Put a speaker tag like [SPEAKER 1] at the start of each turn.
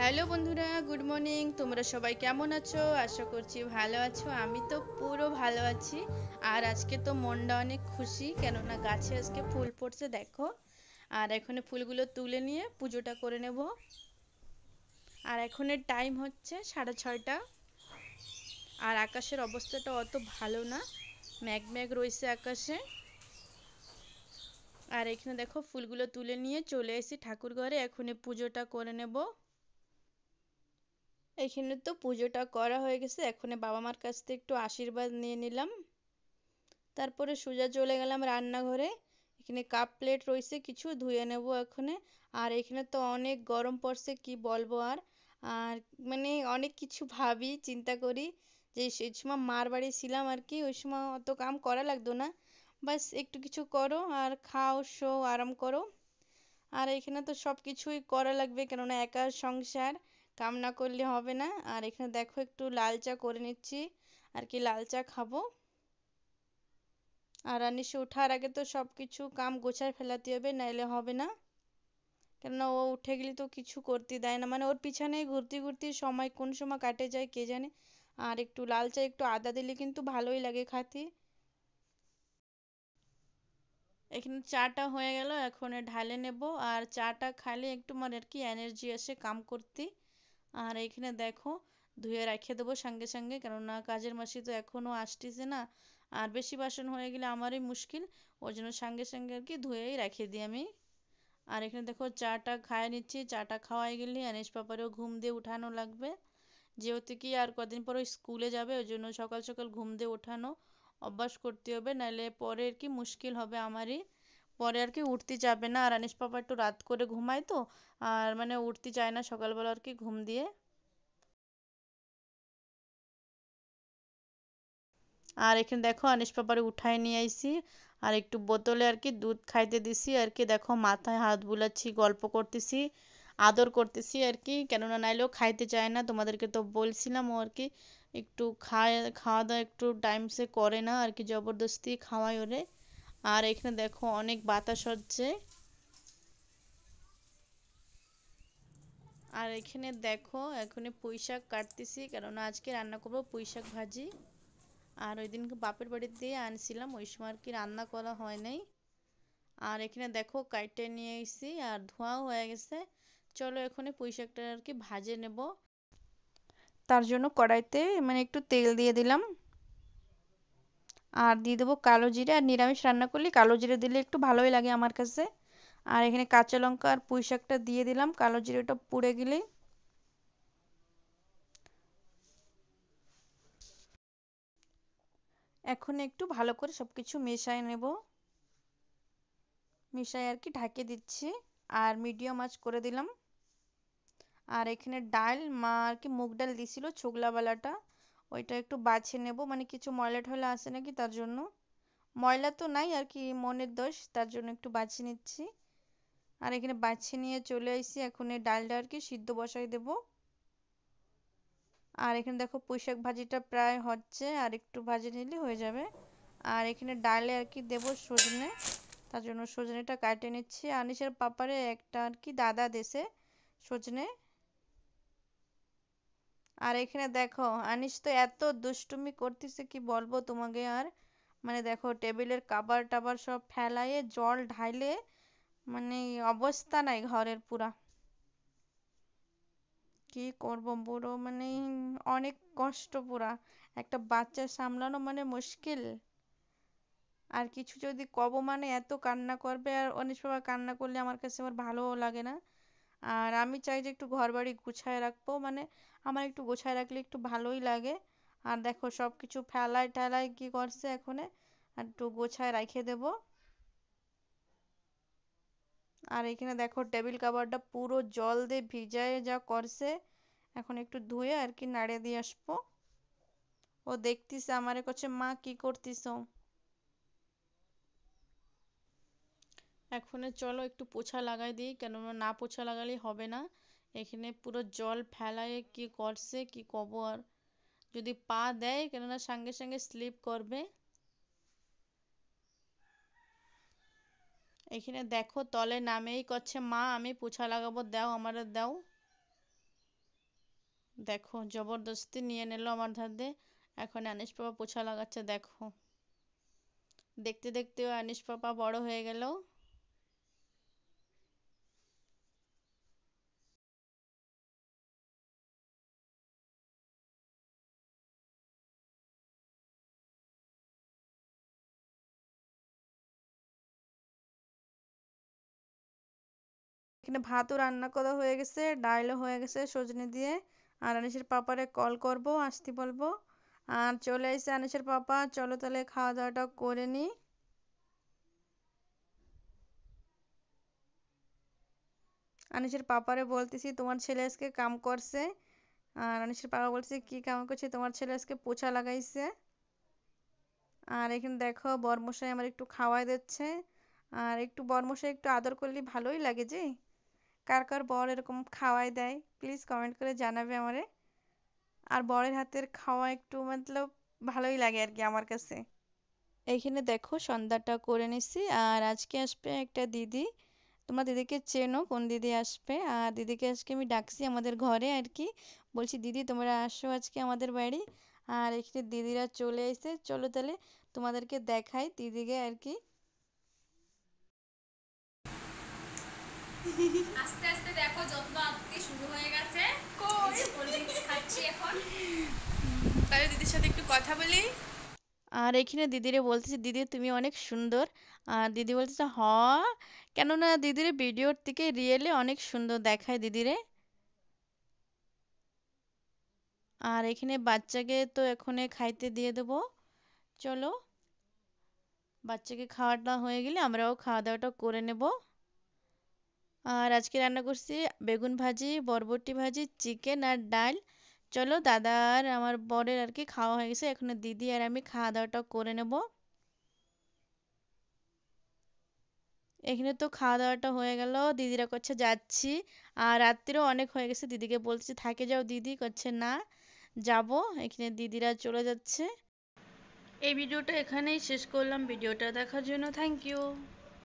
[SPEAKER 1] Hello বন্ধুরা, good morning. তোমরা সবাই কেমন আছো? আশা করছি ভালো আছো। আমি তো পুরো ভালো আছি। আর আজকে তো মনটা অনেক খুশি, কেননা গাছে আজকে ফুল ফুটছে দেখো। আর এখন ফুলগুলো তুলে নিয়ে পুজোটা করে নেব। আর এখনের টাইম হচ্ছে 6:30। আর আকাশের অবস্থাটা অত ভালো না, মেঘ মেঘ রয়েছে আকাশে। আর এখানে দেখো ফুলগুলো তুলে নিয়ে চলে এসেছি ঠাকুর ঘরে, এখন পুজোটা করে নেব। এখানে তো পুজোটা করা হয়ে গেছে, এখন বাবা মার কাছ থেকে একটু আশীর্বাদ নিয়ে নিলাম। তারপরে সোজা চলে গেলাম রান্নাঘরে। এখানে কাপ প্লেট রয়েছে, কিছু ধুয়ে নেব এখানে। আর এখানে তো অনেক গরম পড়ছে, কি বলবো আর। আর মানে অনেক কিছু ভাবি, চিন্তা করি যে সেই সময় মার বাড়ি ছিলাম আর কি, ওই সময় অত কাম করা লাগতো না। বাস একটু কিছু করো আর খাও, শো, আরাম করো। আর এখানে তো সব কিছুই করা লাগবে, কেননা একা সংসার, কাম না করলে হবে না। আর এখানে দেখো একটু লাল চা করে নিচ্ছি, আর কি লাল চা খাবো। আর আনিসে ওঠার আগে তো সব কিছু কাম গোছায় ফেলাতে হবে, নাইলে হবে না। কেননা ও উঠে গেলে তো কিছু করতে দেয় না, মানে ওর পিছনে ঘুরতে ঘুরতে সময় কোন সময় কাটে যায় কে জানে। আর একটু লাল চা একটু আদা দিলে কিন্তু ভালোই লাগে খেতে। এখানে চাটা হয়ে গেল, এখন ঢালে নেব। আর চাটা খালে একটু মানে আর কি এনার্জি আসে কাম করতে। আর এইখানে দেখো ধুয়ে রেখে দেবো সঙ্গে সঙ্গে, কেননা কাজের মাসি তো এখনো আসতেছে না। আর বেশি বাসন হয়ে গেলে আমারই মুশকিল, ওই জন্য সঙ্গে সঙ্গে আর কি ধুয়েই রেখে দিই আমি। আর এখানে দেখো চাটা খাইয়ে নিচ্ছি, চাটা খাওয়াই গেলে আনিস পাপারেও ঘুম দিয়ে উঠানো লাগবে। যেহেতু কি আর কদিন পর স্কুলে যাবে, ওই জন্য সকাল সকাল ঘুম দিয়ে ওঠানো অভ্যাস করতে হবে, নাহলে পরে আর কি মুশকিল হবে আমারই। পরে আর কি উঠতে যাবে না। আর আনিস পাপা একটু রাত করে ঘুমায় তো, আর মানে উঠতে চায় না সকালবেলা আর কি ঘুম দিয়ে। আর এখানে দেখো আনিস পাপারে উঠায় নিয়ে আইছি, আর একটু বোতলে আর কি দুধ খাইতে দিছি। আর কি দেখো মাথায় হাত বুলাচ্ছি, গল্প করতেছি, আদর করতেছি আর কি, কেননা নাইলেও খাইতে চায় না। তোমাদেরকে তো বলছিলাম ও আর কি একটু খায়, খাওয়া দাওয়া একটু টাইম সে করে না আর কি, জবরদস্তি খাওয়াই ওরে। আর এখানে দেখো অনেক বাতাস হচ্ছে। আর এখানে দেখো এখন পুঁই শাক কাটতেছি, কেননা আজকে রান্না করবো পুঁই শাক ভাজি। আর ওই দিনকে বাপের বাড়ি দিয়ে আনছিলাম, ওই সময় আর কি রান্না করা হয় নাই। আর এখানে দেখো কাইটে নিয়ে এসেছি আর ধোঁয়াও হয়ে গেছে। চলো এখানে পুঁই শাকটা আর কি ভাজে নেব। তার জন্য কড়াইতে মানে একটু তেল দিয়ে দিলাম। আর দিয়ে দেবো কালো জিরে। আর নিরামিষ রান্না করলে কালো জিরে দিলে একটু ভালোই লাগে আমার কাছে। আর এখানে কাঁচা লঙ্কা আর পুঁই শাকটা দিয়ে দিলাম, কালো জিরেটা পুড়ে গেলে। এখন একটু ভালো করে সবকিছু মেশায় নেব, মিশাই আর কি ঢাকে দিচ্ছি। আর মিডিয়াম আঁচ করে দিলাম। আর এখানে ডাল মা আর কি মুগ ডাল দিছিল ছোকলাওয়ালাটা, ওইটা একটু বাছে নেব, মানে কিছু ময়লা টয়লা আছে নাকি তার জন্য। ময়লা তো নাই আর কি, মনের দোষ, তার জন্য একটু বাছে নিচ্ছি। আর এখানে বাছে নিয়ে চলে এসেছি, এখন এই ডালটা আর কি সিদ্ধ বসাই দেব। আর এখানে দেখো পুঁইশাক ভাজিটা প্রায় হচ্ছে, আর একটু ভাজি নিলে হয়ে যাবে। আর এখানে ডালে আর কি দেবো সজনে, তার জন্য সজনেটা কাটে নিচ্ছি। আনিসের পাপারে একটা আর কি দাদা দেশে সজনে। আর এখানে দেখো আনিস তো এত দুষ্টুমি করতেছে, কি বলবো তোমাকে আর। মানে দেখো টেবিলের কাবার টাবার সব ফেলায়ে জল ঢাইলে, মানে অবস্থা নাই ঘরের পুরা। কি করব বুড়ো, মানে অনেক কষ্ট পুরা। একটা বাচ্চা সামলানো মানে মুশকিল। আর কিছু যদি কব মানে এত কান্না করবে, আর অনেক সময় কান্না করলে আমার কাছে আবার ভালোও লাগে না। আর আমি চাই যে একটু ঘর বাড়ি গুছায় রাখবো, মানে আমার একটু গোছায় রাখলে একটু ভালোই লাগে। আর দেখো সব কিছু ফেলায় টেলায় কি করছে এখনে, আর একটু গোছায় রেখে দেব। আর এখানে দেখো টেবিল কাভারটা পুরো জল দিয়ে ভিজায় যা করছে, এখন একটু ধুয়ে আর কি নাড়ে দিয়ে আসবো। ও দেখতিছে আমারে, করছে মা কি করতিস। এখন চলো একটু পোছা লাগাই দিই, কেননা না পোছা লাগালেই হবে না। এখানে পুরো জল ফেলায় কি করছে কি কব আর। যদি পা দেয়, কেননা সঙ্গে সঙ্গে স্লিপ করবে। এখানে দেখো তলে নামেই করছে মা আমি পোছা লাগাবো, দাও আমারে দাও। দেখো জবরদস্তি নিয়ে নিল আমার ধার দিয়ে। এখন আনিস পাপা পোছা লাগাচ্ছে দেখো। দেখতে দেখতেও আনিস পাপা বড় হয়ে গেল। এখানে ভাতও রান্না করা হয়ে গেছে, ডালও হয়ে গেছে সজনে দিয়ে। আর আনিসের পাপারে কল করব, আসতে বলবো। আর চলে এসে আনিসের পাপা, চলো তাহলে খাওয়া দাওয়াটা করে নি। আনিসের পাপারে বলতেছি তোমার ছেলে আজকে কাম করছে। আর আনিসের পাপা বলছে কি কাম করছে, তোমার ছেলে আজকে পোছা লাগাইছে। আর এখানে দেখো বরমশাই আমার একটু খাওয়াই দিচ্ছে। আর একটু বরমশাই একটু আদর করলে ভালোই লাগে যে। কার কার বর এরকম খাওয়াই দেয় প্লিজ কমেন্ট করে জানাবে আমারে। আর বরের হাতের খাওয়া একটু মতলব ভালোই লাগে আর কি আমার কাছে। এইখানে দেখো সন্ধ্যাটা করে নিছি। আর আজকে আসবে একটা দিদি। তোমরা দিদিকে চেনো, কোন দিদি আসবে। আর দিদিকে আজকে আমি ডাকছি আমাদের ঘরে আর কি। বলছি দিদি তোমরা আসো আজকে আমাদের বাড়ি। আর এখানে দিদিরা চলে এসে, চলো তাহলে তোমাদেরকে দেখাই দিদিকে আর কি।
[SPEAKER 2] আস্তে আস্তে দেখো যত্ন আত্তি শুরু হয়ে গেছে। এই যে কোল্ড ড্রিঙ্কস খাচ্ছি এখন। তাহলে দিদির সাথে একটু কথা বলি।
[SPEAKER 1] আর এখানে দিদিরে বলতেছি দিদি তুমি অনেক সুন্দর। আর দিদি বলতেছে হ, কেননা দিদির ভিডিওর থেকে রিয়েলে অনেক সুন্দর দেখায় দিদিরে। আর এখানে বাচ্চাকে তো এখনে খাইতে দিয়ে দেবো। চলো বাচ্চাকে খাওয়াটা হয়ে গেলে আমরাও খাওয়া দাওয়াটা করে নেব। আর আজকে রান্না করছি বেগুন ভাজি, বরবটি ভাজি, চিকেন আর ডাল। চলো দাদা আর আমার বরের আর কি খাওয়া হয়ে গেছে, এখন দিদি আর আমি খাওয়া দাওয়াটা করে নেব। এখানে তো খাওয়া দাওয়াটা হয়ে গেল, দিদিরা করছে যাচ্ছি। আর রাত্রিও অনেক হয়ে গেছে, দিদিকে বলছি থাকে যাও দিদি, করছে না যাব। এখানে দিদিরা চলে যাচ্ছে। এই ভিডিওটা এখানেই শেষ করলাম, ভিডিওটা দেখার জন্য থ্যাংক ইউ।